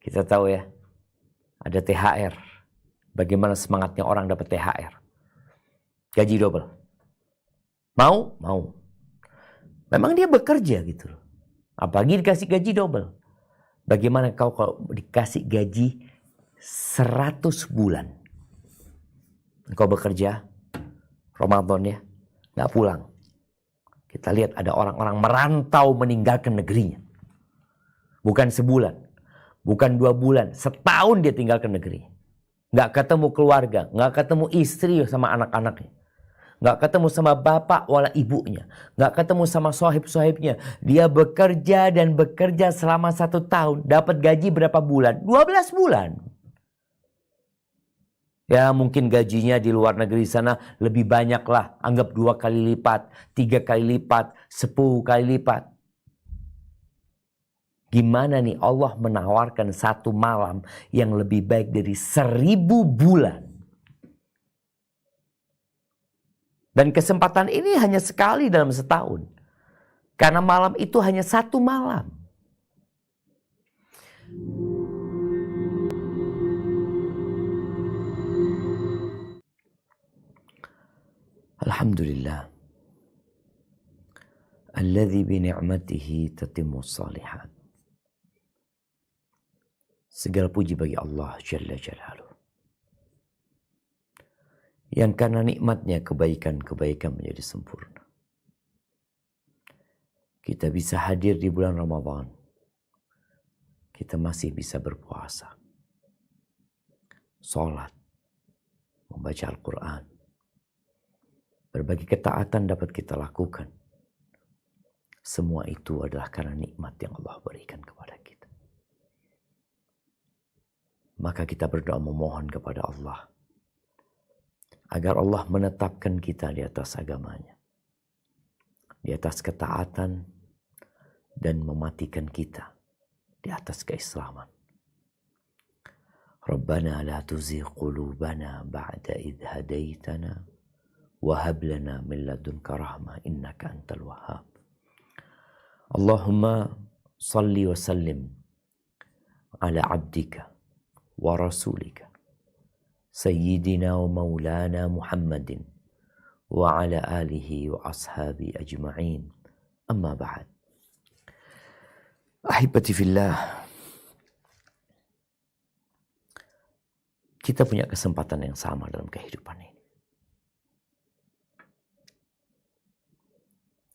Kita tahu ya, ada THR. Bagaimana semangatnya orang dapat THR. Gaji double. Mau? Mau. Memang dia bekerja gitu loh. Apalagi dikasih gaji double. Bagaimana kau kalau dikasih gaji 100 bulan. Kau bekerja, Ramadan ya, gak pulang. Kita lihat ada orang-orang merantau meninggalkan negerinya. Bukan sebulan, bukan 2 bulan, setahun dia tinggalkan negeri. Gak ketemu keluarga, gak ketemu istri sama anak-anaknya. Gak ketemu sama bapak wala ibunya. Gak ketemu sama sohib-sohibnya. Dia bekerja dan bekerja selama 1 tahun. Dapat gaji berapa bulan? 12 bulan. Ya mungkin gajinya di luar negeri sana lebih banyak lah. Anggap 2 kali lipat, 3 kali lipat, 10 kali lipat. Gimana nih Allah menawarkan 1 malam yang lebih baik dari 1000 bulan. Dan kesempatan ini hanya sekali dalam setahun. Karena malam itu hanya 1 malam. Alhamdulillah. Alladzi bi ni'matihi tatimmus shalihat. Segala puji bagi Allah Jalla Jalaluh. Yang karena nikmatnya kebaikan-kebaikan menjadi sempurna. Kita bisa hadir di bulan Ramadan. Kita masih bisa berpuasa. Sholat. Membaca Al-Quran. Berbagai ketaatan dapat kita lakukan. Semua itu adalah karena nikmat yang Allah berikan kepada kita. Maka kita berdoa memohon kepada Allah. Agar Allah menetapkan kita di atas agamanya. Di atas ketaatan. Dan mematikan kita di atas keislaman. Rabbana la tuzigh qulubana ba'da idh hadaitana. Wa hab lana min ladunka rahmah innaka antal wahhab. Allahumma salli wa sallim ala abdika wa rasulika. Sayyidina wa maulana Muhammadin wa ala alihi wa ashabi ajma'in. Amma ba'd. Ahibati fillah. Kita punya kesempatan yang sama dalam kehidupan ini.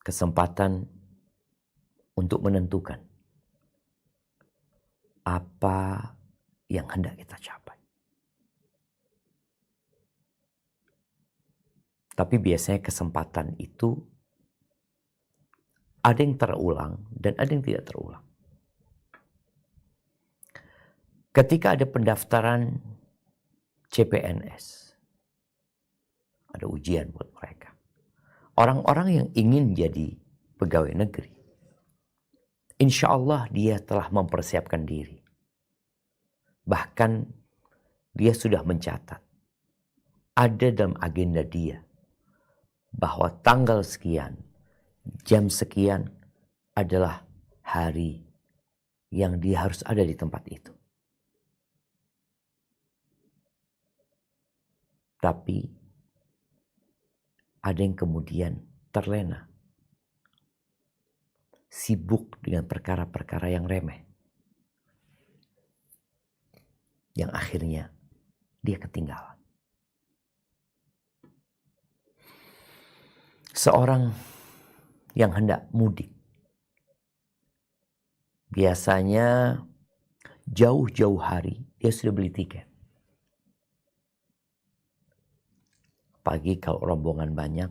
Kesempatan untuk menentukan apa yang hendak kita capai. Tapi biasanya kesempatan itu ada yang terulang dan ada yang tidak terulang. Ketika ada pendaftaran CPNS, ada ujian buat mereka. Orang-orang yang ingin jadi pegawai negeri, insya Allah dia telah mempersiapkan diri. Bahkan dia sudah mencatat, ada dalam agenda dia, bahwa tanggal sekian, jam sekian adalah hari yang dia harus ada di tempat itu. Tapi ada yang kemudian terlena. Sibuk dengan perkara-perkara yang remeh. Yang akhirnya dia ketinggalan. Seorang yang hendak mudik. Biasanya jauh-jauh hari dia sudah beli tiket. Pagi kalau rombongan banyak.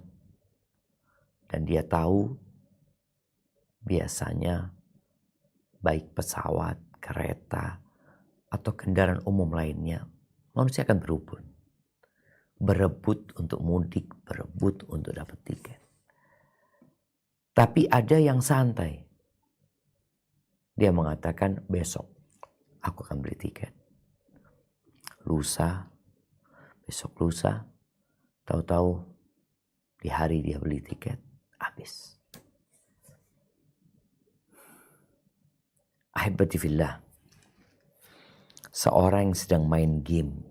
Dan dia tahu biasanya baik pesawat, kereta, atau kendaraan umum lainnya. Manusia akan berubah. Berebut untuk mudik, berebut untuk dapat tiket. Tapi ada yang santai. Dia mengatakan besok aku akan beli tiket. Lusa, besok lusa, tahu-tahu di hari dia beli tiket, habis. Ahibati fillah. Seorang yang sedang main game.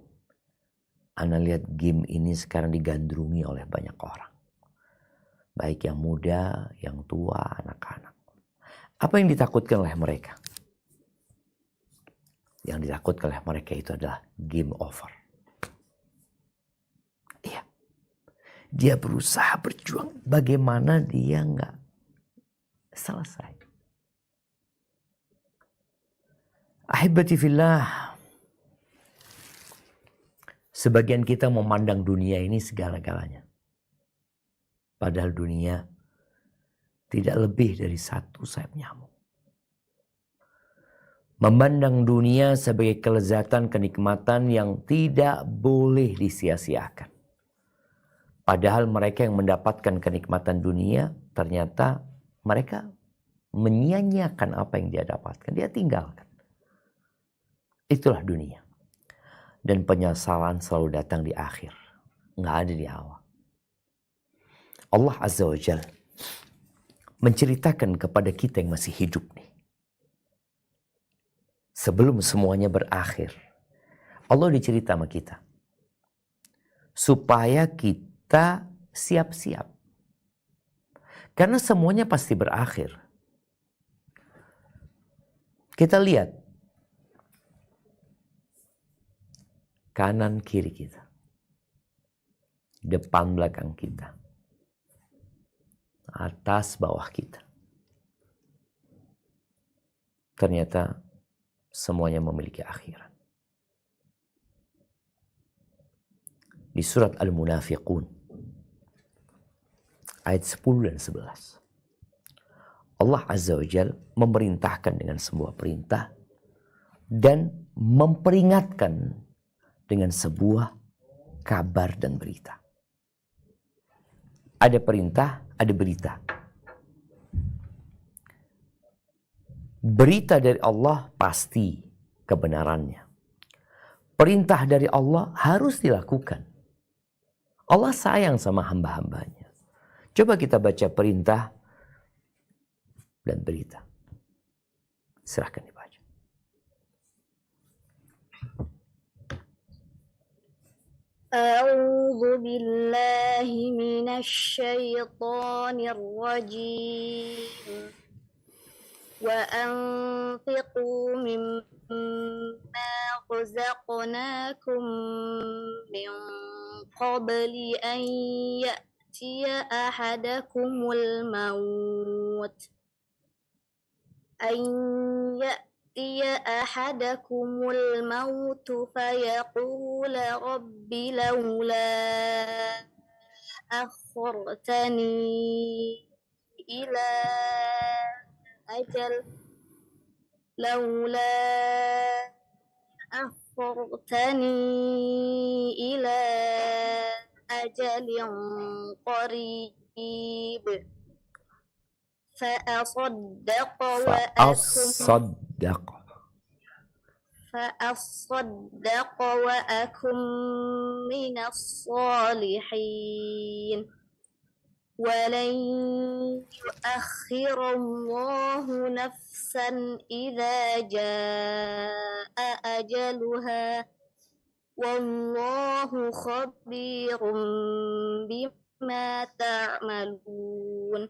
Ana lihat game ini sekarang digandrungi oleh banyak orang. Baik yang muda, yang tua, anak-anak. Apa yang ditakutkan oleh mereka? Yang ditakutkan oleh mereka itu adalah game over. Iya. Dia berusaha berjuang bagaimana dia nggak selesai. Ahibati fillah. Sebagian kita memandang dunia ini segala-galanya. Padahal dunia tidak lebih dari satu sayap nyamuk. Memandang dunia sebagai kelezatan, kenikmatan yang tidak boleh disia-siakan. Padahal mereka yang mendapatkan kenikmatan dunia, ternyata mereka menyia-nyiakan apa yang dia dapatkan. Dia tinggalkan. Itulah dunia. Dan penyesalan selalu datang di akhir. Nggak ada di awal. Allah Azza wa Jalla menceritakan kepada kita yang masih hidup nih. Sebelum semuanya berakhir. Allah dicerita sama kita. Supaya kita siap-siap. Karena semuanya pasti berakhir. Kita lihat. Kanan kiri kita. Depan belakang kita. Atas bawah kita. Ternyata semuanya memiliki akhirat. Di surat Al-Munafiqun. Ayat 10 dan 11. Allah Azza wa Jalla memerintahkan dengan sebuah perintah. Dan memperingatkan dengan sebuah kabar dan berita. Ada perintah, ada berita. Berita dari Allah pasti kebenarannya. Perintah dari Allah harus dilakukan. Allah sayang sama hamba-hambanya. Coba kita baca perintah dan berita. Silahkan dibaca. أعوذ بالله من الشيطان الرجيم وأنفقوا مما رزقناكم من قبل أن يأتي أحدكم الموت فيقول رب لولا أخرتني إلى أجل قريب فأصدق وأكن من الصالحين ولن يؤخر الله نفسا إذا جاء أجلها والله خبير بما تعملون.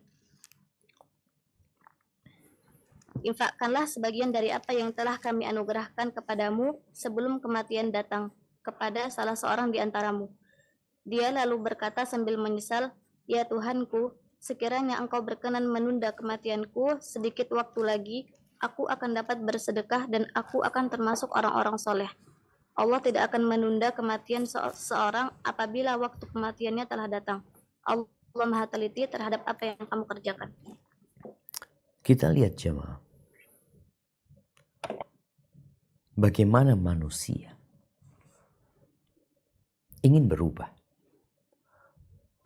Infakkanlah sebagian dari apa yang telah kami anugerahkan kepadamu sebelum kematian datang kepada salah seorang di antaramu. Dia lalu berkata sambil menyesal, "Ya Tuhanku, sekiranya Engkau berkenan menunda kematianku sedikit waktu lagi, aku akan dapat bersedekah dan aku akan termasuk orang-orang soleh." Allah tidak akan menunda kematian seorang apabila waktu kematiannya telah datang. Allah Maha teliti terhadap apa yang kamu kerjakan. Kita lihat jemaah. Bagaimana manusia ingin berubah.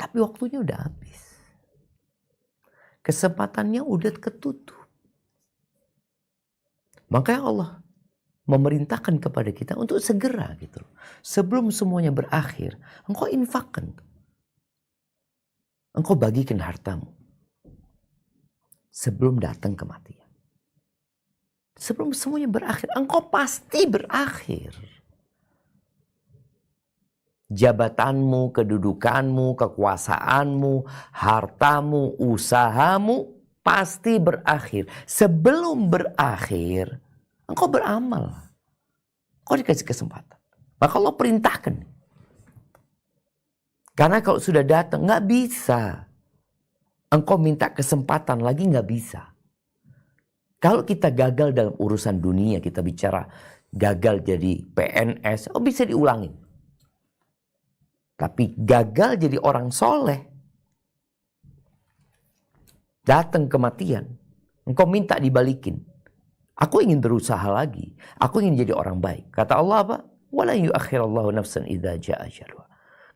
Tapi waktunya udah habis. Kesempatannya udah ketutup. Makanya Allah memerintahkan kepada kita untuk segera gitu. Sebelum semuanya berakhir, engkau infakkan. Engkau bagikan hartamu. Sebelum datang kematian. Sebelum semuanya berakhir, engkau pasti berakhir. Jabatanmu, kedudukanmu, kekuasaanmu, hartamu, usahamu pasti berakhir. Sebelum berakhir, engkau beramal. Engkau dikasih kesempatan. Maka Allah perintahkan. Karena kalau sudah datang, nggak bisa. Engkau minta kesempatan lagi, nggak bisa. Kalau kita gagal dalam urusan dunia, kita bicara gagal jadi PNS, bisa diulangi. Tapi gagal jadi orang soleh, datang kematian, engkau minta dibalikin. Aku ingin berusaha lagi, aku ingin jadi orang baik. Kata Allah apa? Wala yu'akhirallahu nafsan idza jaa ajaluha.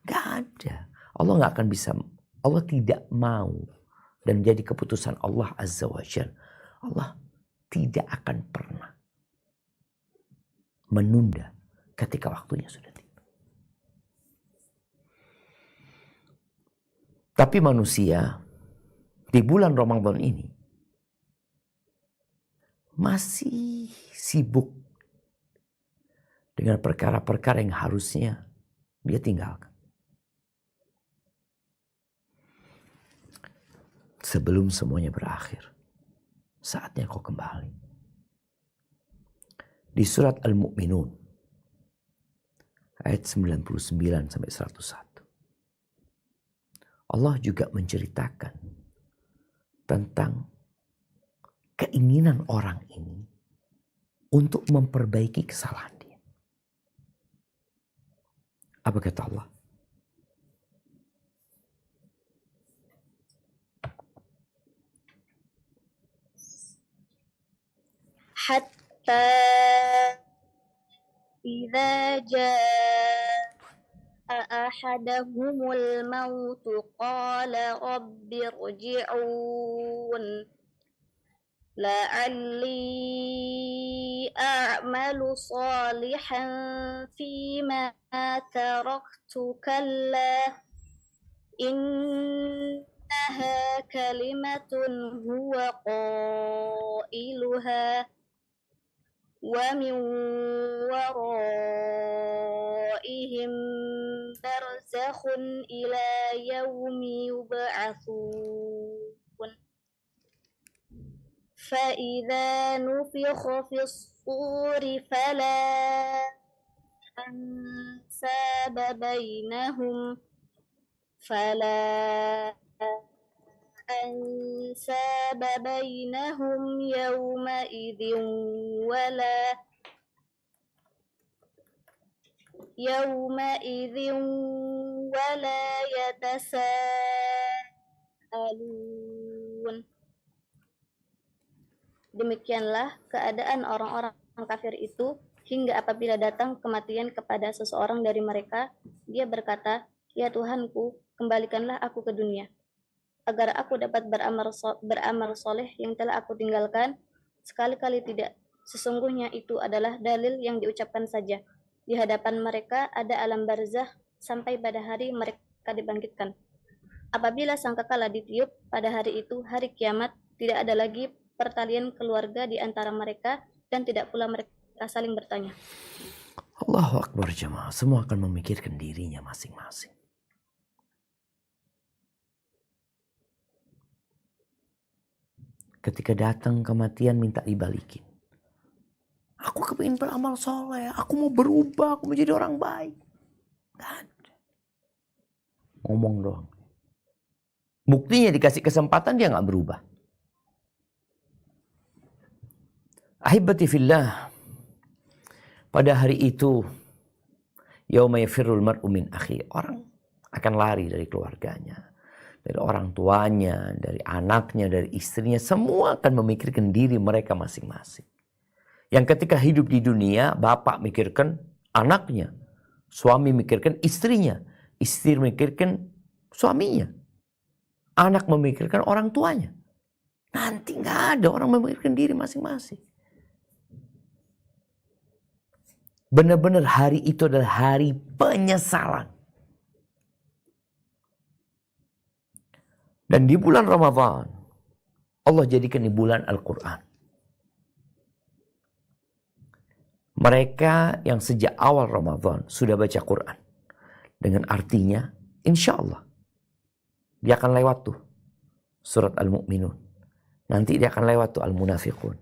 Gak ada. Allah gak akan bisa. Allah tidak mau. Dan jadi keputusan Allah Azza wa Jalla. Allah tidak akan pernah menunda ketika waktunya sudah tiba. Tapi manusia di bulan Ramadan ini masih sibuk dengan perkara-perkara yang harusnya dia tinggalkan. Sebelum semuanya berakhir, saatnya kau kembali. Di surat Al-Mu'minun ayat 99 sampai 101. Allah juga menceritakan tentang keinginan orang ini untuk memperbaiki kesalahan dia. Apa kata Allah? Hatta idza jaa ahadahumul maut qala rabbi irji'un la'alli a'malu salihan fima taraktu kalla innaha kalimatun huwa qailuha wa min waraihim barzakhun ila yaumi yub'atsun fa idza nufikha fis suri fala ansaba bainahum yawma idzin wala yatasaalun. Demikianlah keadaan orang-orang kafir itu hingga apabila datang kematian kepada seseorang dari mereka, dia berkata, "Ya Tuhanku, kembalikanlah aku ke dunia, agar aku dapat beramal soleh yang telah aku tinggalkan. Sekali-kali tidak, sesungguhnya itu adalah dalil yang diucapkan saja. Di hadapan mereka ada alam barzah sampai pada hari mereka dibangkitkan. Apabila sangkakala ditiup pada hari itu, hari kiamat, tidak ada lagi pertalian keluarga di antara mereka dan tidak pula mereka saling bertanya." Allahu Akbar jemaah. Semua akan memikirkan dirinya masing-masing. Ketika datang kematian minta dibalikin. Aku kepingin beramal soleh. Aku mau berubah. Aku mau jadi orang baik. Gak ada. Ngomong doang. Buktinya dikasih kesempatan dia gak berubah. Ahibati fillah. Pada hari itu, yauma yafirrul mar'u min akhi. Orang akan lari dari keluarganya, dari orang tuanya, dari anaknya, dari istrinya. Semua akan memikirkan diri mereka masing-masing. Yang ketika hidup di dunia, bapak mikirkan anaknya, suami mikirkan istrinya, istri mikirkan suaminya, anak memikirkan orang tuanya. Nanti gak ada, orang memikirkan diri masing-masing. Benar-benar hari itu adalah hari penyesalan. Dan di bulan Ramadan, Allah jadikan di bulan Al-Quran. Mereka yang sejak awal Ramadan sudah baca Quran. Dengan artinya, insya Allah, dia akan lewat tuh surat Al-Mu'minun. Nanti dia akan lewat tuh Al-Munafiqun.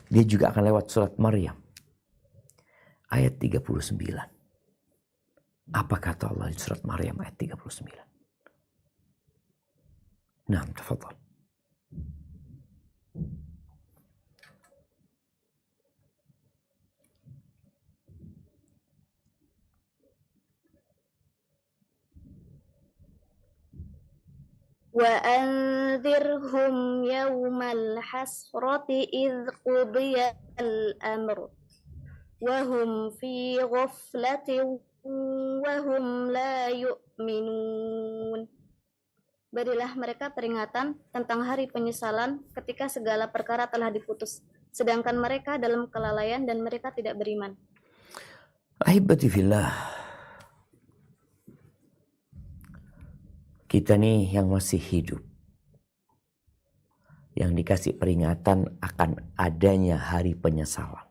Dia juga akan lewat surat Maryam. Ayat 39. Apa kata Allah di surat Maryam ayat 39? Nah, tafadhal. وأنذرهم يوم الحسرة إذ قضي الأمر وهم في غفلة وهم لا يؤمنون. Berilah mereka peringatan tentang hari penyesalan ketika segala perkara telah diputus, sedangkan mereka dalam kelalaian dan mereka tidak beriman. Ahibati fillah, kita nih yang masih hidup, yang dikasih peringatan akan adanya hari penyesalan.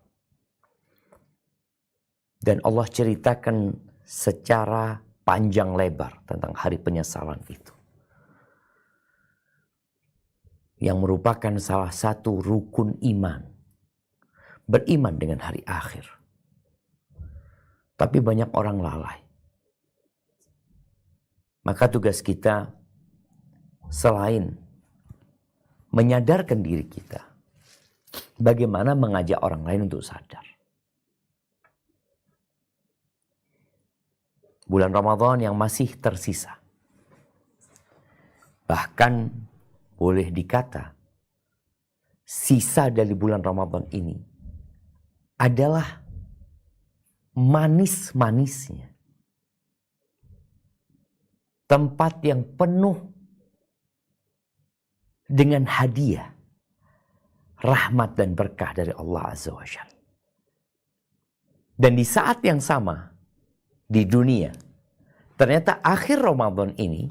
Dan Allah ceritakan secara panjang lebar tentang hari penyesalan itu. Yang merupakan salah satu rukun iman. Beriman dengan hari akhir. Tapi banyak orang lalai. Maka tugas kita selain menyadarkan diri kita, bagaimana mengajak orang lain untuk sadar. Bulan Ramadan yang masih tersisa. Bahkan boleh dikata sisa dari bulan Ramadan ini adalah manis-manisnya. Tempat yang penuh dengan hadiah, rahmat dan berkah dari Allah Azza wa Jalla. Dan di saat yang sama, di dunia, ternyata akhir Ramadan ini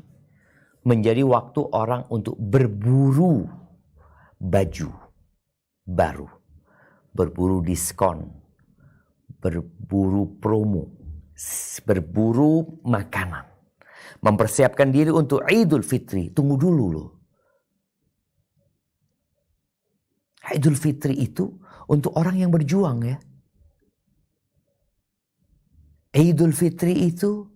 menjadi waktu orang untuk berburu baju baru, berburu diskon, berburu promo, berburu makanan, mempersiapkan diri untuk Idul Fitri. Tunggu dulu loh. Idul Fitri itu untuk orang yang berjuang ya. Idul Fitri itu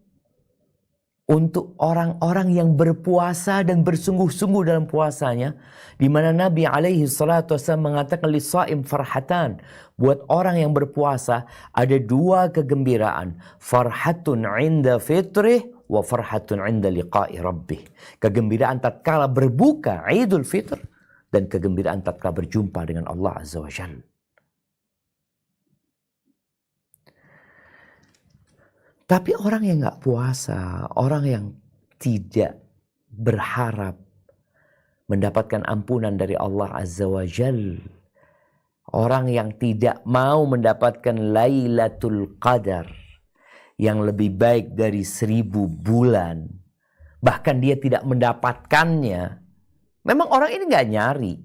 untuk orang-orang yang berpuasa dan bersungguh-sungguh dalam puasanya, di mana Nabi alaihi salatu wasallam mengatakan lis-shaim farhatan, buat orang yang berpuasa ada dua kegembiraan, farhatun 'inda fitrih wa farhatun 'inda liqa'i rabbih. Kegembiraan tatkala berbuka Idul Fitr dan kegembiraan tatkala berjumpa dengan Allah Azza wa Jalla. Tapi orang yang nggak puasa, orang yang tidak berharap mendapatkan ampunan dari Allah Azza wa Jal, orang yang tidak mau mendapatkan Lailatul Qadar yang lebih baik dari 1000 bulan, bahkan dia tidak mendapatkannya. Memang orang ini nggak nyari.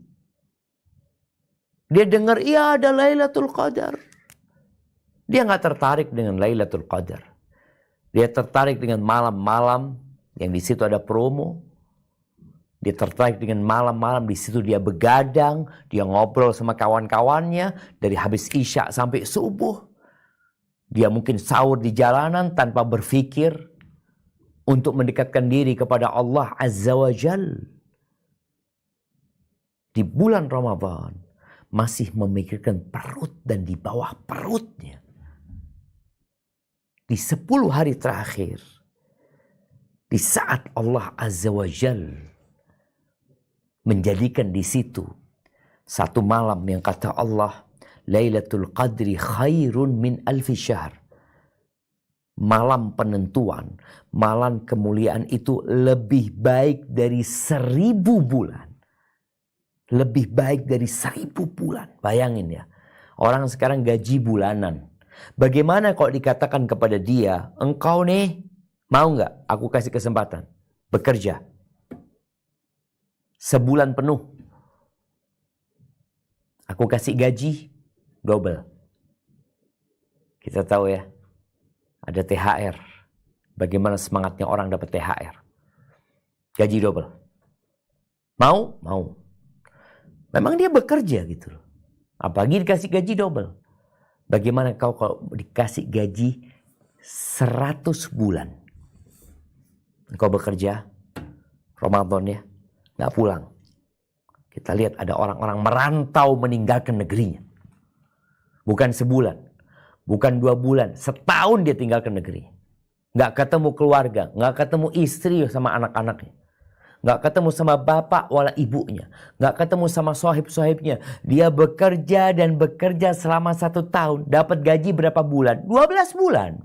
Dia dengar, iya ada Lailatul Qadar. Dia nggak tertarik dengan Lailatul Qadar. Dia tertarik dengan malam-malam yang di situ ada promo. Dia tertarik dengan malam-malam di situ dia begadang, dia ngobrol sama kawan-kawannya dari habis Isya sampai subuh. Dia mungkin sahur di jalanan tanpa berpikir untuk mendekatkan diri kepada Allah Azza wa Jal. Di bulan Ramadan masih memikirkan perut dan di bawah perutnya. Di 10 hari terakhir, di saat Allah Azza wa Jal menjadikan di situ satu malam yang kata Allah, Lailatul Qadri khairun min alfi syahr. Malam penentuan, malam kemuliaan itu lebih baik dari 1000 bulan. Lebih baik dari 1000 bulan. Bayangin ya, orang sekarang gaji bulanan. Bagaimana kalau dikatakan kepada dia, engkau nih mau nggak aku kasih kesempatan bekerja sebulan penuh, aku kasih gaji double, Kita tahu ya, ada THR. Bagaimana semangatnya orang dapat THR. Gaji double. Mau? Mau. Memang dia bekerja gitu loh. Apalagi dikasih gaji double. Bagaimana kau kalau dikasih gaji 100 bulan? Kau bekerja, Ramadan ya, nggak pulang. Kita lihat ada orang-orang merantau meninggalkan negerinya. Bukan sebulan, bukan 2 bulan, setahun dia tinggalkan negeri. Nggak ketemu keluarga, nggak ketemu istri sama anak-anaknya. Nggak ketemu sama bapak wala ibunya. Nggak ketemu sama sohib-sohibnya. Dia bekerja dan bekerja selama 1 tahun. Dapat gaji berapa bulan? 12 bulan.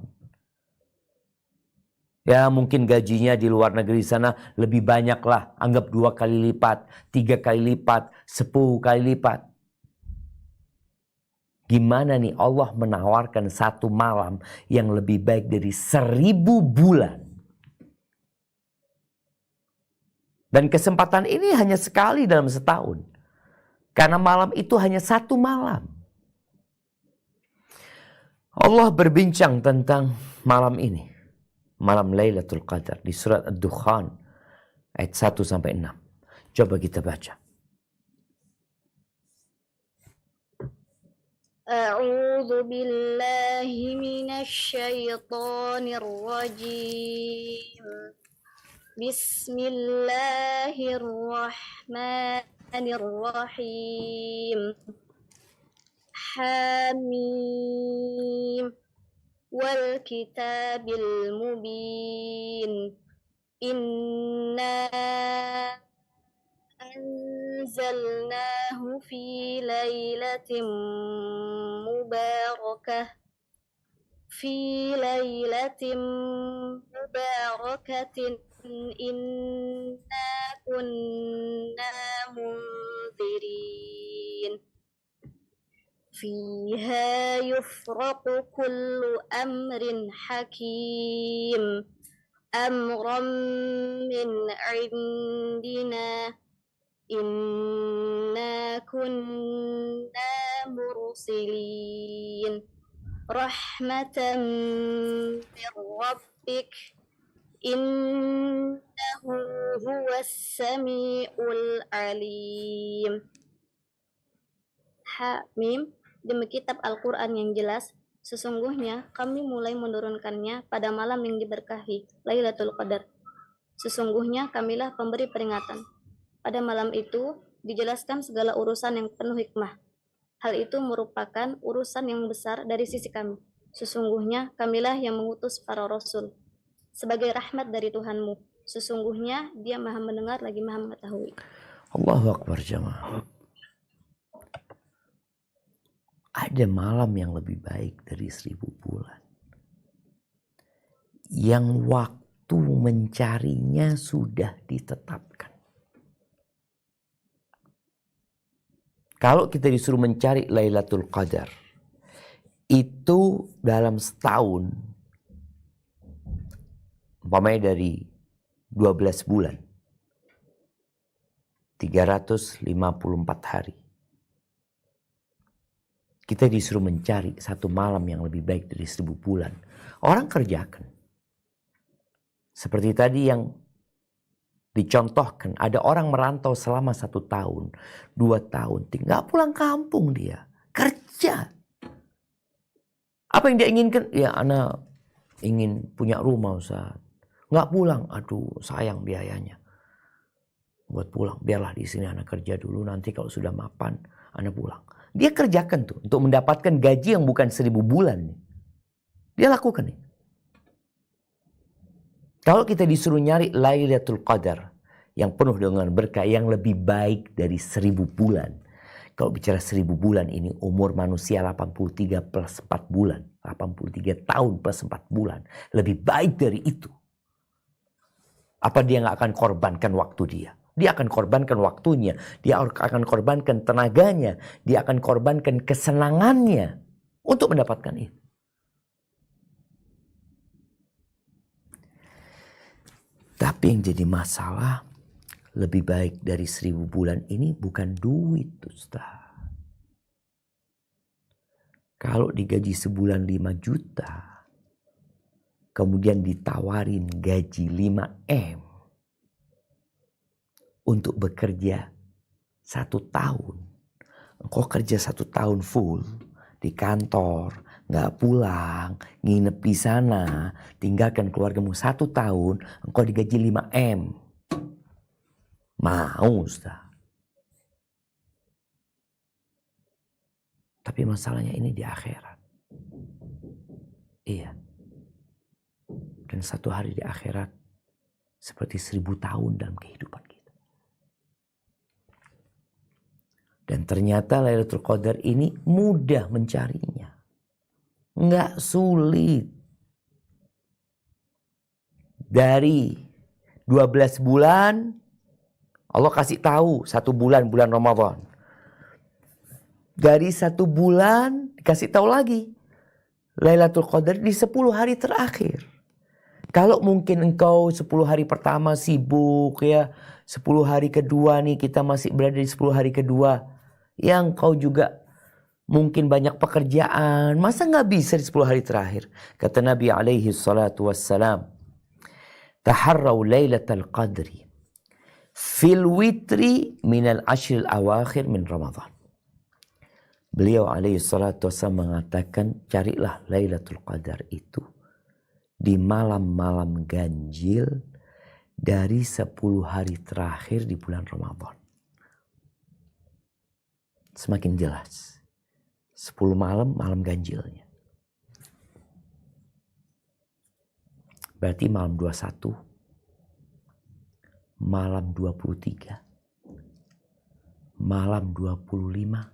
Ya mungkin gajinya di luar negeri sana lebih banyak lah. Anggap 2 kali lipat, 3 kali lipat, 10 kali lipat. Gimana nih Allah menawarkan 1 malam yang lebih baik dari 1000 bulan. Dan kesempatan ini hanya sekali dalam setahun. Karena malam itu hanya 1 malam. Allah berbincang tentang malam ini. Malam Lailatul Qadar di surat Ad-Dukhan ayat 1-6. Coba kita baca. A'udzu billahi minasyaitonir rajim. Bismillahirrahmanirrahim. Hamim. Wal kitabil mubin. Inna anzalnahu fi lailatin mubarakah. Fi lailatin mubarakatin inna kunna munzirin. Fiha yufraqu kullu amrin hakim. Amran min indina. Inna kunna mursilin. Rahmatan min rabbik. Innahu huwas sami'ul alim. Hamim. Demi kitab Al-Quran yang jelas, sesungguhnya kami mulai menurunkannya pada malam yang diberkahi, Lailatul Qadar. Sesungguhnya kamilah pemberi peringatan. Pada malam itu dijelaskan segala urusan yang penuh hikmah. Hal itu merupakan urusan yang besar dari sisi kami. Sesungguhnya kamilah yang mengutus para rasul sebagai rahmat dari Tuhanmu. Sesungguhnya Dia Maha mendengar lagi Maha mengetahui. Allahu Akbar jamaah. Ada malam yang lebih baik dari 1000 bulan. Yang waktu mencarinya sudah ditetapkan. Kalau kita disuruh mencari Lailatul Qadar, itu dalam setahun, umpamanya dari 12 bulan, 354 hari. Kita disuruh mencari 1 malam yang lebih baik dari 1000 bulan. Orang kerjakan. Seperti tadi yang dicontohkan. Ada orang merantau selama 1 tahun, 2 tahun. Tinggal pulang kampung dia. Kerja. Apa yang dia inginkan? Ya anak ingin punya rumah Ustaz. Nggak pulang. Aduh sayang biayanya. Buat pulang. Biarlah di sini anak kerja dulu. Nanti kalau sudah mapan anak pulang. Dia kerjakan tuh untuk mendapatkan gaji yang bukan 1000 bulan. Dia lakukan nih. Kalau kita disuruh nyari Lailatul Qadar yang penuh dengan berkah yang lebih baik dari 1000 bulan. Kalau bicara 1000 bulan ini umur manusia 83 plus 4 bulan. 83 tahun plus 4 bulan. Lebih baik dari itu. Apa dia nggak akan korbankan waktu dia? Dia akan korbankan waktunya. Dia akan korbankan tenaganya. Dia akan korbankan kesenangannya untuk mendapatkan itu. Tapi yang jadi masalah, lebih baik dari 1000 bulan ini bukan duit, Ustaz. Kalau digaji sebulan 5 juta, kemudian ditawarin gaji 5M untuk bekerja 1 tahun. Engkau kerja 1 tahun full di kantor, nggak pulang, nginep di sana, tinggalkan keluargamu 1 tahun, engkau digaji 5M. Mau, Ustaz. Tapi masalahnya ini di akhirat. Iya. Dan 1 hari di akhirat seperti 1000 tahun dalam kehidupan kita. Dan ternyata Lailatul Qadar ini mudah mencarinya. Nggak sulit. Dari 12 bulan, Allah kasih tahu 1 bulan, bulan Ramadan. Dari 1 bulan dikasih tahu lagi Lailatul Qadar di 10 hari terakhir. Kalau mungkin engkau 10 hari pertama sibuk ya, 10 hari kedua nih kita masih berada di 10 hari kedua, yang engkau juga mungkin banyak pekerjaan, masa nggak bisa di 10 hari terakhir? Kata Nabi alaihi salatu wassalam, taharraw lailatul qadri fil witri minal ashril awakhir min Ramadan. Beliau alaihi salatu wassalam mengatakan, carilah Lailatul Qadar itu di malam-malam ganjil dari 10 hari terakhir di bulan Ramadan. Semakin jelas. 10 malam, malam ganjilnya. Berarti malam 21, malam 23, malam 25,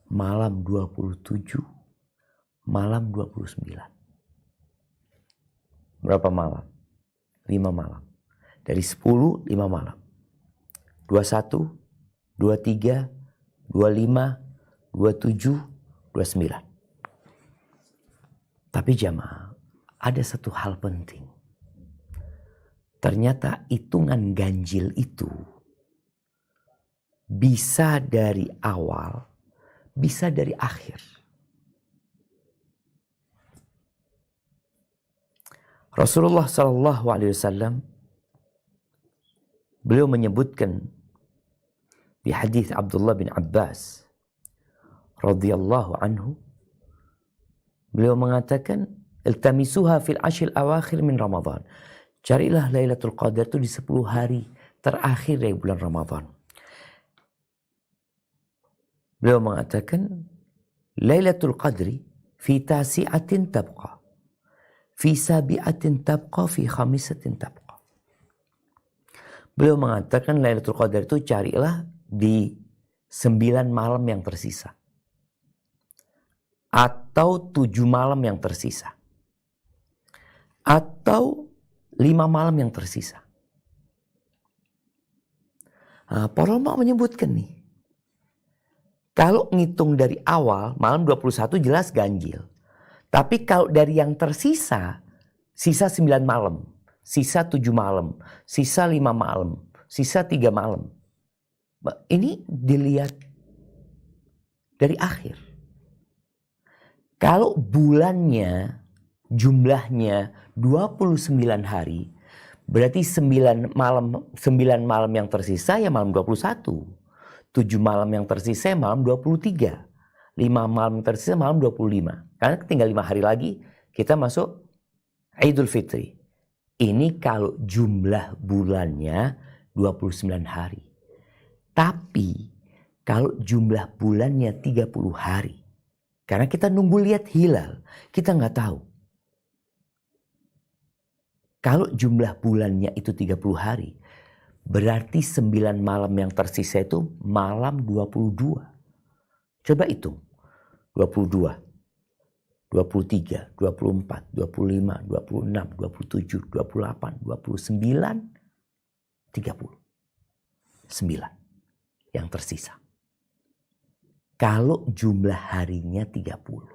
malam 27, malam 29. Berapa malam? 5 malam. Dari 10, 5 malam. 21, 23, 25, 27, 29. Tapi jamaah, ada satu hal penting. Ternyata hitungan ganjil itu bisa dari awal, bisa dari akhir. Rasulullah SAW beliau menyebutkan di hadis Abdullah bin Abbas radhiyallahu anhu, beliau mengatakan, iltamisuha fil ashil awakhir min Ramadan. Carilah Lailatul Qadar itu di 10 hari terakhir dari bulan Ramadan. Beliau mengatakan, Lailatul Qadri fi tasi'atin tabqa, fi sabi'atin tabqa, fi khamisatin tabqa. Beliau mengatakan Lailatul Qadar itu carilah di 9 malam yang tersisa. Atau 7 malam yang tersisa. Atau 5 malam yang tersisa. Nah, para ulama menyebutkan nih, kalau ngitung dari awal, malam 21 jelas ganjil. Tapi kalau dari yang tersisa, sisa 9 malam, sisa 7 malam, sisa 5 malam, sisa 3 malam. Ini dilihat dari akhir. Kalau bulannya, jumlahnya 29 hari, berarti 9 malam yang tersisa ya malam 21. 7 malam yang tersisa malam 23. 5 malam yang tersisa malam 25. Karena tinggal 5 hari lagi kita masuk Idul Fitri. Ini kalau jumlah bulannya 29 hari. Tapi kalau jumlah bulannya 30 hari. Karena kita nunggu lihat hilal. Kita nggak tahu. Kalau jumlah bulannya itu 30 hari. Berarti 9 malam yang tersisa itu malam 22. Coba hitung. 22, 23, 24, 25, 26, 27, 28, 29, 30. 9 yang tersisa. Kalau jumlah harinya 30.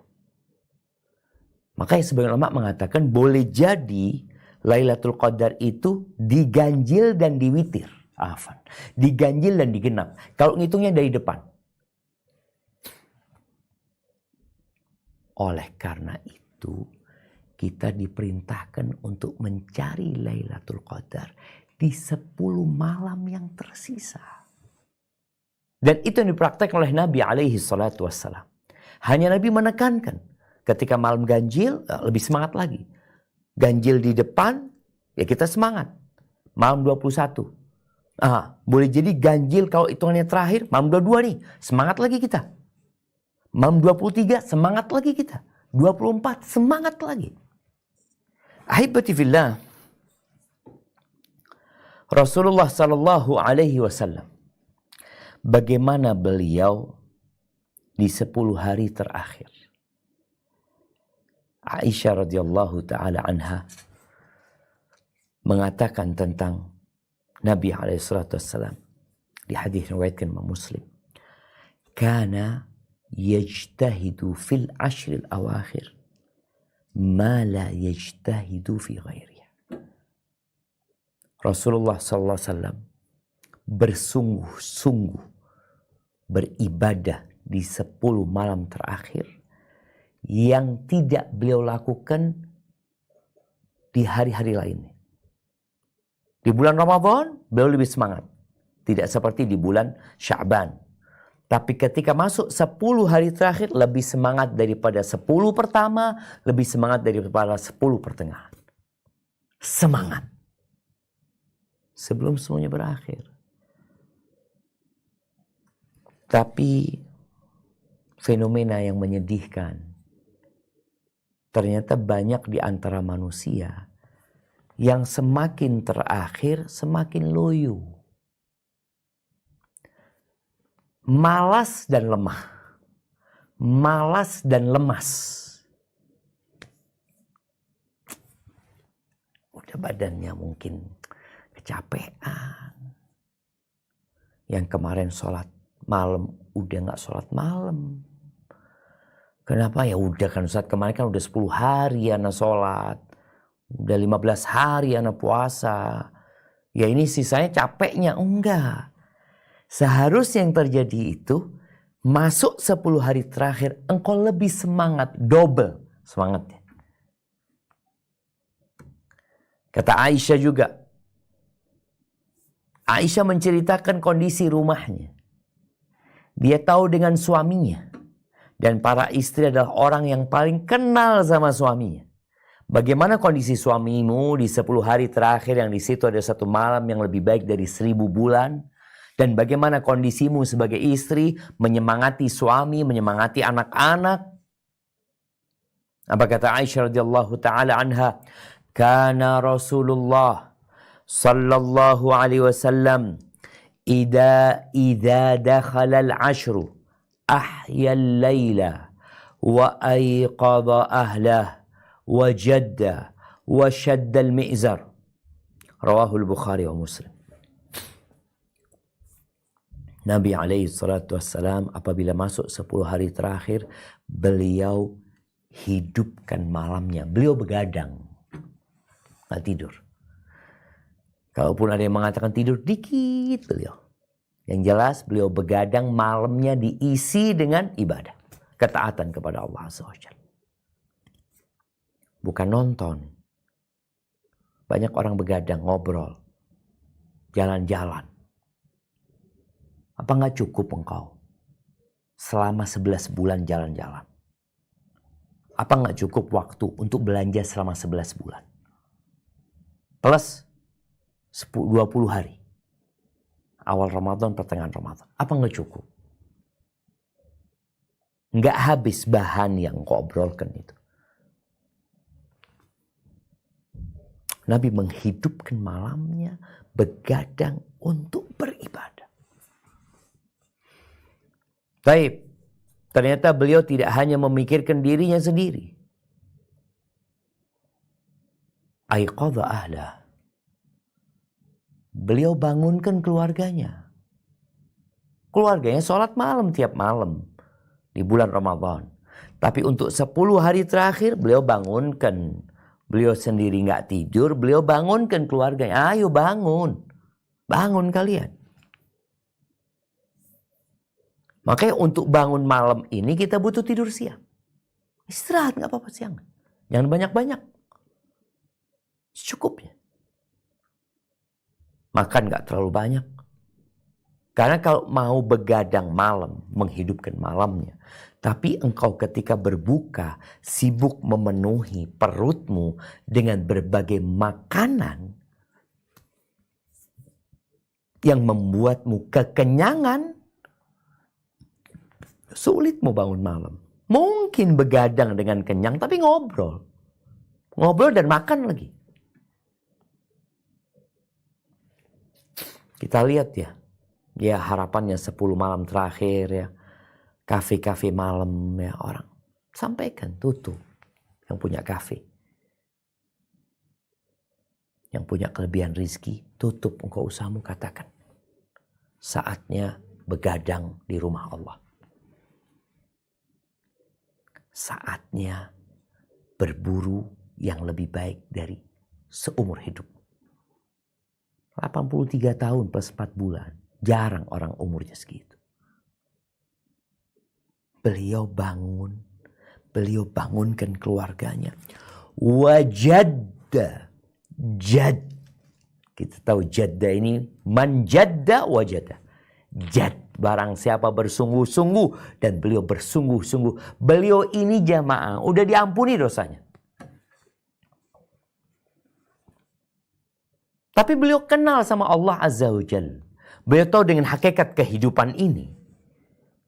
Makanya sebagian ulama mengatakan boleh jadi Lailatul Qadar itu diganjil dan diwitir. Diganjil dan digenap. Kalau ngitungnya dari depan. Oleh karena itu, kita diperintahkan untuk mencari Lailatul Qadar di 10 malam yang tersisa. Dan itu yang dipraktekkan oleh Nabi alaihi salatu wassalam. Hanya Nabi menekankan, ketika malam ganjil, lebih semangat lagi. Ganjil di depan, ya kita semangat. Malam 21. Boleh jadi ganjil kalau hitungannya terakhir, malam 22 nih, semangat lagi kita. Malam 23, semangat lagi kita. 24, semangat lagi. Ahibati fillah, Rasulullah sallallahu alaihi wasallam, bagaimana beliau di 10 hari terakhir. Aisyah radhiyallahu taala anha mengatakan tentang Nabi alaihi salatu wassalam di hadis riwayatkan Imam Muslim, kana yajtahidu fil ashril awakhir ma la yajtahidu fi ghairiha. Rasulullah sallallahu alaihi wasallam bersungguh-sungguh beribadah di 10 malam terakhir yang tidak beliau lakukan di hari-hari lainnya. Di bulan Ramadan beliau lebih semangat, tidak seperti di bulan Sya'ban. Tapi ketika masuk 10 hari terakhir lebih semangat daripada 10 pertama, lebih semangat daripada 10 pertengahan. Semangat. Sebelum semuanya berakhir. Tapi fenomena yang menyedihkan, ternyata banyak di antara manusia yang semakin terakhir semakin loyo. Malas dan lemah. Malas dan lemas. Udah badannya mungkin kecapean. Yang kemarin sholat malam udah gak sholat malam. Kenapa? Ya udah kan Ustaz, kemarin kan udah 10 hari anak sholat. Udah 15 hari anak puasa. Ya ini sisanya capeknya. Enggak. Seharusnya yang terjadi itu, masuk 10 hari terakhir, engkau lebih semangat, double semangatnya. Kata Aisyah juga. Aisyah menceritakan kondisi rumahnya. Dia tahu dengan suaminya. Dan para istri adalah orang yang paling kenal sama suaminya. Bagaimana kondisi suamimu di 10 hari terakhir yang di situ ada 1 malam yang lebih baik dari 1000 bulan. Dan bagaimana kondisimu sebagai istri menyemangati suami, menyemangati anak-anak. Apa kata Aisyah radhiyallahu taala anha? Kana Rasulullah sallallahu alaihi wasallam idza dakhala al-ashru ahya al-laila wa ayqadha ahlah wa jadda wa shadda al-mi'zar. Rawahu al-Bukhari wa Muslim. Nabi alaihi salatu wassalam apabila masuk 10 hari terakhir, beliau hidupkan malamnya. Beliau begadang. Nggak tidur. Kalaupun ada yang mengatakan tidur dikit beliau. Yang jelas beliau begadang, malamnya diisi dengan ibadah. Ketaatan kepada Allah Azza wa Jalla. Bukan nonton. Banyak orang begadang, ngobrol. Jalan-jalan. Apa nggak cukup engkau selama 11 bulan jalan-jalan? Apa nggak cukup waktu untuk belanja selama 11 bulan? Plus 20 hari. Awal Ramadan, pertengahan Ramadan. Apa nggak cukup? Nggak habis bahan yang engkau obrolkan itu. Nabi menghidupkan malamnya, begadang untuk beribadah. Baik, ternyata beliau tidak hanya memikirkan dirinya sendiri. Aiqadha ahlah. Beliau bangunkan keluarganya. Keluarganya sholat malam tiap malam di bulan Ramadan. Tapi untuk 10 hari terakhir beliau bangunkan. Beliau sendiri nggak tidur, beliau bangunkan keluarganya. Ayo bangun. Bangun kalian. Makanya untuk bangun malam ini kita butuh tidur siang. Istirahat nggak apa-apa siang. Jangan banyak-banyak. Secukupnya. Makan nggak terlalu banyak. Karena kalau mau begadang malam, menghidupkan malamnya. Tapi engkau ketika berbuka, sibuk memenuhi perutmu dengan berbagai makanan yang membuatmu kekenyangan, sulit mau bangun malam. Mungkin begadang dengan kenyang, tapi ngobrol. Ngobrol dan makan lagi. Kita lihat ya. Ya harapannya 10 malam terakhir ya. Kafe-kafe malam ya orang. Sampaikan, tutup. Yang punya kafe. Yang punya kelebihan rizki, tutup engkau usahamu, katakan. Saatnya begadang di rumah Allah. Saatnya berburu yang lebih baik dari seumur hidup. 83 tahun plus 4 bulan. Jarang orang umurnya segitu. Beliau bangunkan keluarganya. Wajadda. Jad. Kita tahu jadda ini. Man jadda wajadda. Jad. Barang siapa bersungguh-sungguh. Dan beliau bersungguh-sungguh. Beliau ini jamaah. Udah diampuni dosanya. Tapi beliau kenal sama Allah Azza wa Jalla. Beliau tahu dengan hakikat kehidupan ini.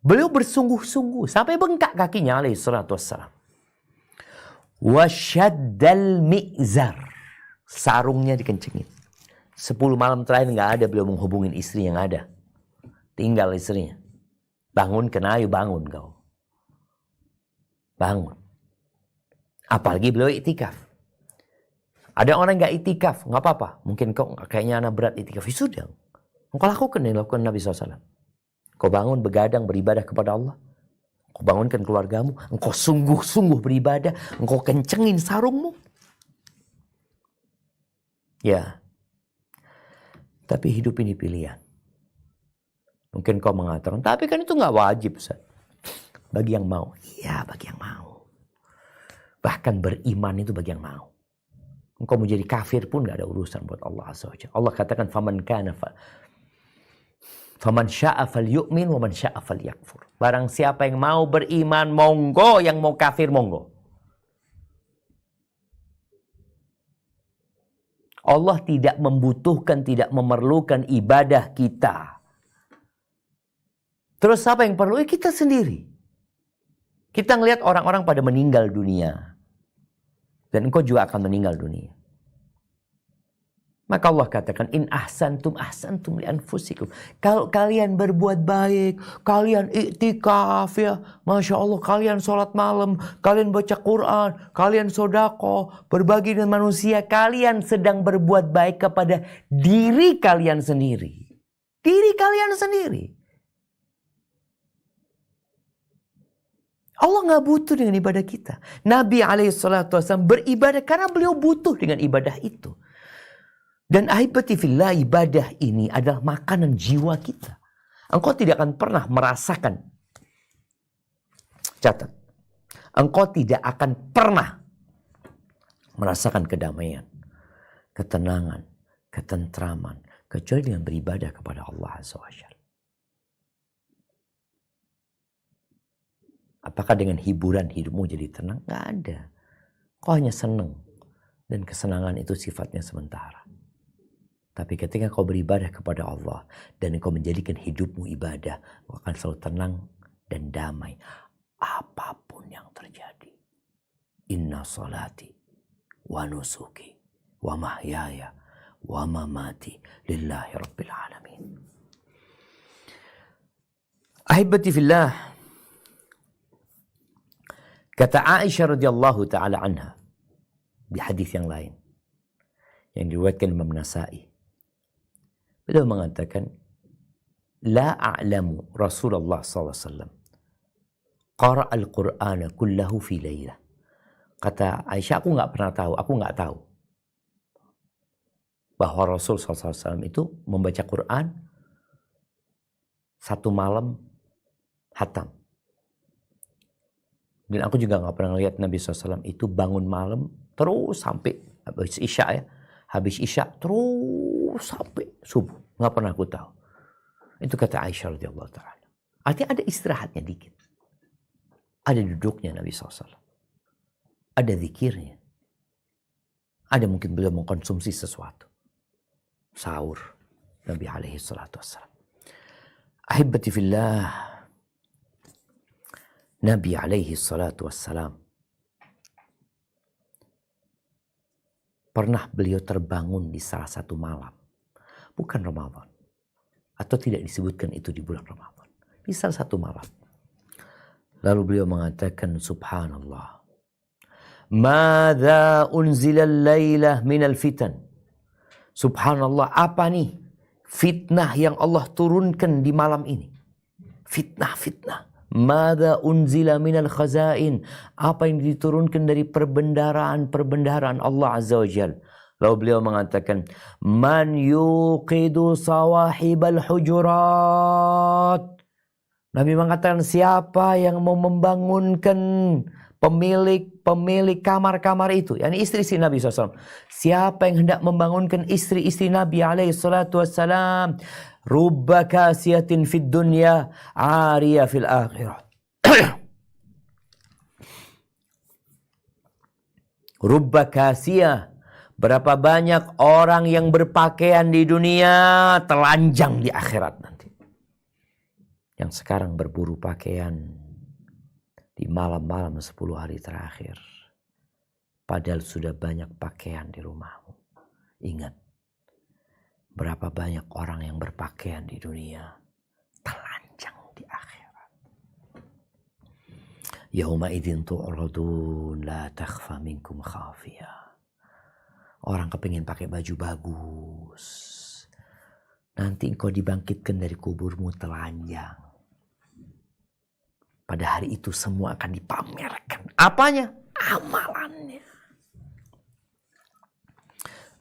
Beliau bersungguh-sungguh. Sampai bengkak kakinya alaihi salatu wassalam. Wasyaddal mi'zar. Sarungnya dikencengin. 10 malam terakhir nggak ada beliau menghubungin istri yang ada. Tinggal istrinya. Bangun kena ayo bangun kau. Bangun. Apalagi beliau iktikaf. Ada orang nggak iktikaf, nggak apa-apa. Mungkin kau kayaknya anak berat iktikaf. Ya sudah. Engkau lakukan yang dilakukan Nabi SAW. Kau bangun begadang beribadah kepada Allah. Kau bangunkan keluargamu. Engkau sungguh-sungguh beribadah. Engkau kencengin sarungmu. Ya. Tapi hidup ini pilihan. Mungkin kau mengatakan, tapi kan itu nggak wajib, Ustaz. Bagi yang mau. Iya, bagi yang mau. Bahkan beriman itu bagi yang mau. Engkau mau jadi kafir pun nggak ada urusan buat Allah Azza wa Jalla. Allah katakan, Faman sya'a falyu'min wa man sya'a falyakfur. Barang siapa yang mau beriman, monggo. Yang mau kafir, monggo. Allah tidak membutuhkan, tidak memerlukan ibadah kita. Terus siapa yang perlu? Kita sendiri. Kita ngelihat orang-orang pada meninggal dunia. Dan engkau juga akan meninggal dunia. Maka Allah katakan, in ahsantum li anfusikum. Kalau kalian berbuat baik, kalian iktikaf ya, Masya Allah, kalian sholat malam, kalian baca Quran, kalian sodako, berbagi dengan manusia, kalian sedang berbuat baik kepada diri kalian sendiri. Diri kalian sendiri. Allah nggak butuh dengan ibadah kita. Nabi SAW beribadah karena beliau butuh dengan ibadah itu. Dan ahibati fillah, ibadah ini adalah makanan jiwa kita. Engkau tidak akan pernah merasakan. Catat. Engkau tidak akan pernah merasakan kedamaian, ketenangan, ketentraman, kecuali dengan beribadah kepada Allah Azza wa Jalla. Apakah dengan hiburan hidupmu jadi tenang? Nggak ada. Kau hanya senang. Dan kesenangan itu sifatnya sementara. Tapi ketika kau beribadah kepada Allah. Dan kau menjadikan hidupmu ibadah. Kau akan selalu tenang dan damai. Apapun yang terjadi. Inna salati wa nusuki wa mahyaya wa mamati lillahi rabbil alamin. Ahibati fillah. Kata Aisyah radhiyallahu taala anha di hadis yang lain yang diriwayatkan Imam Nasa'i. Beliau mengatakan, la a'lamu Rasulullah sallallahu alaihi wasallam qara'a al-Qur'ana kullahu fi lailah. Kata Aisyah, aku nggak tahu bahwa Rasul sallallahu alaihi wasallam itu membaca Quran satu malam hatam. Dan aku juga nggak pernah lihat Nabi SAW itu bangun malam terus sampai habis isya ya. Habis isya terus sampai subuh. Nggak pernah aku tahu. Itu kata Aisyah radhiyallahu ta'ala. Artinya ada istirahatnya dikit. Ada duduknya Nabi SAW. Ada zikirnya. Ada mungkin beliau mengkonsumsi sesuatu. Sahur. Nabi alaihi salatu wassalam. Ahibati fillah. Nabi alaihi salatu wassalam. Pernah beliau terbangun di salah satu malam. Bukan Ramadan. Atau tidak disebutkan itu di bulan Ramadan. Di salah satu malam. Lalu beliau mengatakan subhanallah. Madza unzila al-lailah minal fitan. Subhanallah, apa nih fitnah yang Allah turunkan di malam ini? Fitnah. Madza unzila minal khazain. Apa yang diturunkan dari perbendaharaan Allah Azza wa Jalla. Lalu beliau mengatakan, man yuqidu sawahibal hujurat. Nabi mengatakan, siapa yang mau membangunkan pemilik kamar-kamar itu, yakni istri-istri Nabi SAW. Siapa yang hendak membangunkan istri-istri Nabi SAW, rubba kasiyatin fid dunya, ariya fil akhirah. Rubba kasiyah, berapa banyak orang yang berpakaian di dunia telanjang di akhirat nanti. Yang sekarang berburu pakaian di malam-malam 10 hari terakhir. Padahal sudah banyak pakaian di rumahmu. Ingat, berapa banyak orang yang berpakaian di dunia telanjang di akhirat. Yauma idzin tu'radun la takhfa minkum khafiyah. Orang kepingin pakai baju bagus. Nanti engkau dibangkitkan dari kuburmu telanjang. Pada hari itu semua akan dipamerkan. Apanya? Amalannya.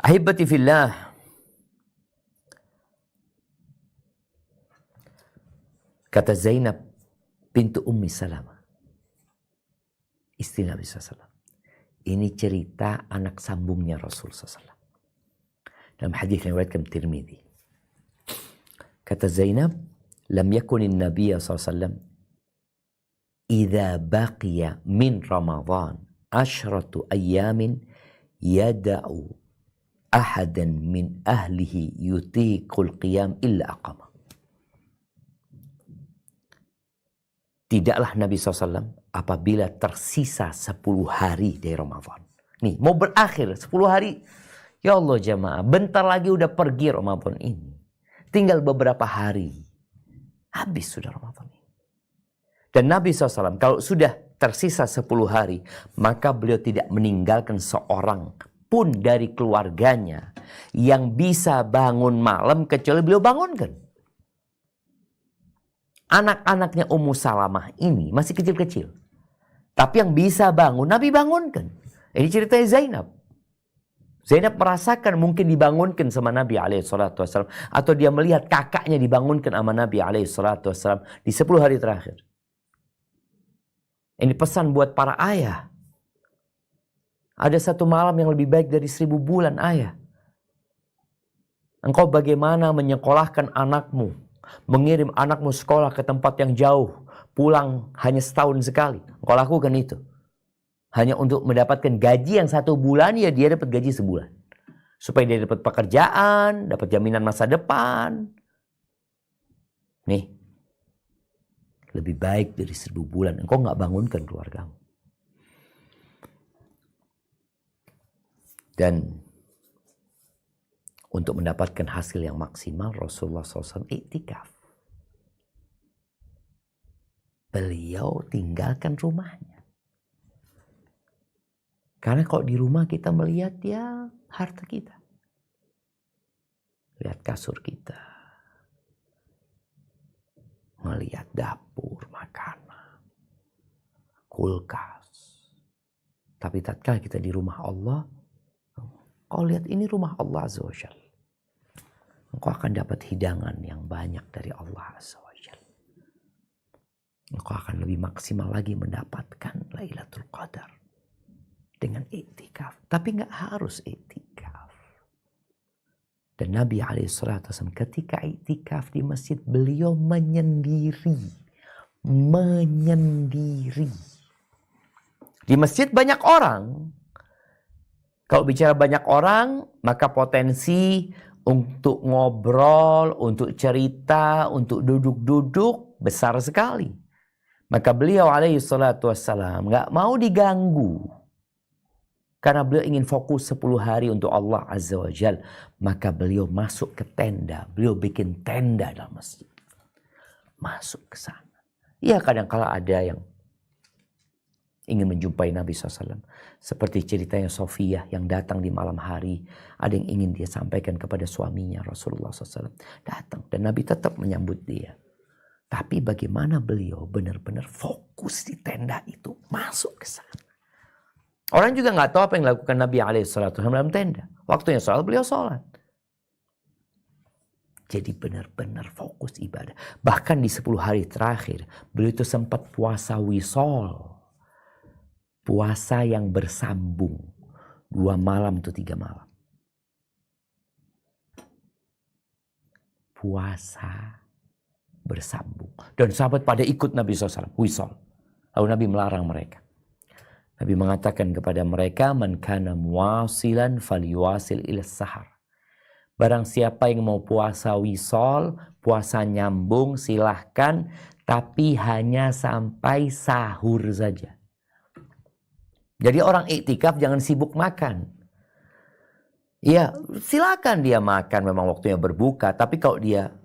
Ahibati fillah. Kata Zainab pintu Ummi Salamah. Istri Nabi SAW. Ini cerita anak sambungnya Rasul SAW. Dalam hadis yang diriwayatkan Tirmidzi. Kata Zainab, lam yakunin Nabiya SAW idza baqiya min Ramadan 10 ayamin yada'u ahadan min ahlihi yutiqul qiyam illa aqama. Tidaklah Nabi SAW apabila tersisa 10 hari dari Ramadan. Nih mau berakhir 10 hari. Ya Allah jamaah, bentar lagi udah pergi Ramadan ini. Tinggal beberapa hari. Habis sudah Ramadan ini. Dan Nabi SAW kalau sudah tersisa 10 hari, maka beliau tidak meninggalkan seorang pun dari keluarganya yang bisa bangun malam kecuali beliau bangunkan. Anak-anaknya Ummu Salamah ini masih kecil-kecil. Tapi yang bisa bangun, Nabi bangunkan. Ini ceritanya Zainab. Zainab merasakan mungkin dibangunkan sama Nabi SAW. Atau dia melihat kakaknya dibangunkan sama Nabi SAW di 10 hari terakhir. Ini pesan buat para ayah. Ada satu malam yang lebih baik dari 1000 bulan ayah. Engkau bagaimana menyekolahkan anakmu. Mengirim anakmu sekolah ke tempat yang jauh. Pulang hanya setahun sekali. Engkau lakukan itu. Hanya untuk mendapatkan gaji yang 1 bulan, ya dia dapat gaji sebulan. Supaya dia dapat pekerjaan, dapat jaminan masa depan. Nih. Lebih baik dari 1000 bulan. Engkau nggak bangunkan keluargamu. Dan untuk mendapatkan hasil yang maksimal, Rasulullah SAW iktikaf. Beliau tinggalkan rumahnya. Karena kalau di rumah kita melihat ya harta kita. Lihat kasur kita. Melihat dapur, makanan, kulkas. Tapi tatkala kita di rumah Allah, kau lihat ini rumah Allah Azza wa Jalla. Engkau akan dapat hidangan yang banyak dari Allah Azza wa Jalla. engkau akan lebih maksimal lagi mendapatkan Lailatul Qadar dengan iktikaf. Tapi nggak harus iktikaf. Dan Nabi SAW ketika iktikaf di masjid, beliau menyendiri. Menyendiri. Di masjid banyak orang. Kalau bicara banyak orang, maka potensi untuk ngobrol, untuk cerita, untuk duduk-duduk besar sekali. Maka beliau alaihissalam nggak mau diganggu. Karena beliau ingin fokus 10 hari untuk Allah Azza wa Jal. Maka beliau masuk ke tenda. Beliau bikin tenda dalam masjid. Masuk ke sana. Ya kadang-kala ada yang ingin menjumpai Nabi SAW. Seperti ceritanya Sofiyah yang datang di malam hari. Ada yang ingin dia sampaikan kepada suaminya Rasulullah SAW. Datang dan Nabi tetap menyambut dia. Tapi bagaimana beliau benar-benar fokus di tenda itu. Masuk ke sana. Orang juga nggak tahu apa yang dilakukan Nabi SAW dalam tenda. Waktunya sholat, beliau sholat. Jadi benar-benar fokus ibadah. Bahkan di 10 hari terakhir, beliau itu sempat puasa wisol. Puasa yang bersambung. 2 malam atau 3 malam. Puasa bersambung. Dan sahabat pada ikut Nabi SAW, wisol. Lalu Nabi melarang mereka. Nabi mengatakan kepada mereka, man kana muwasilan falyuwasil ila sahar. Barang siapa yang mau puasa wisol, puasa nyambung, silahkan, tapi hanya sampai sahur saja. Jadi orang iktikaf jangan sibuk makan. Ya, silakan dia makan, memang waktunya berbuka, tapi kalau dia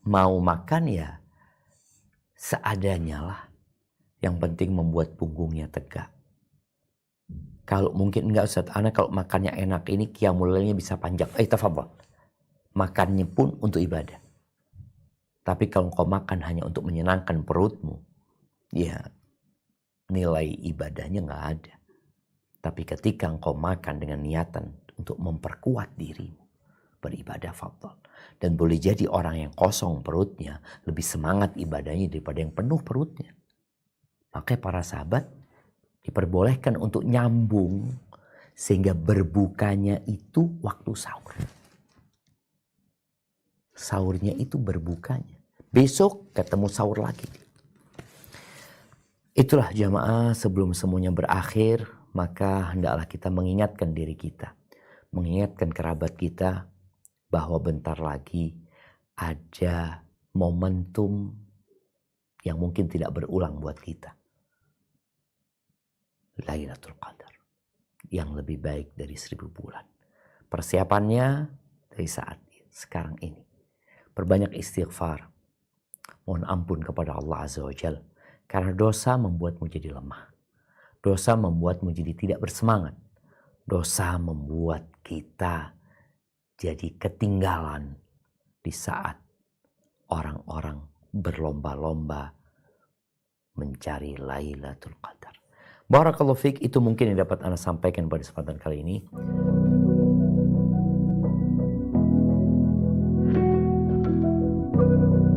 mau makan ya seadanya lah. Yang penting membuat punggungnya tegak. Kalau mungkin enggak Ustaz, anak kalau makannya enak ini qiyamul lailnya bisa panjang. Tafadhol. Makannya pun untuk ibadah. Tapi kalau kau makan hanya untuk menyenangkan perutmu, ya nilai ibadahnya enggak ada. Tapi ketika engkau makan dengan niatan untuk memperkuat dirimu, beribadah fadhol. Dan boleh jadi orang yang kosong perutnya lebih semangat ibadahnya daripada yang penuh perutnya. Makanya para sahabat diperbolehkan untuk nyambung sehingga berbukanya itu waktu sahur. Sahurnya itu berbukanya. Besok ketemu sahur lagi. Itulah jamaah, sebelum semuanya berakhir, maka hendaklah kita mengingatkan diri kita. Mengingatkan kerabat kita bahwa bentar lagi ada momentum yang mungkin tidak berulang buat kita. Lailatul Qadar yang lebih baik dari 1000 bulan. Persiapannya dari saat sekarang ini. Perbanyak istighfar. Mohon ampun kepada Allah Azza wa Jalla. Karena dosa membuatmu jadi lemah. Dosa membuatmu jadi tidak bersemangat. Dosa membuat kita jadi ketinggalan di saat orang-orang berlomba-lomba mencari Lailatul Qadar. Barakallahu fiik, itu mungkin yang dapat Anda sampaikan pada kesempatan kali ini.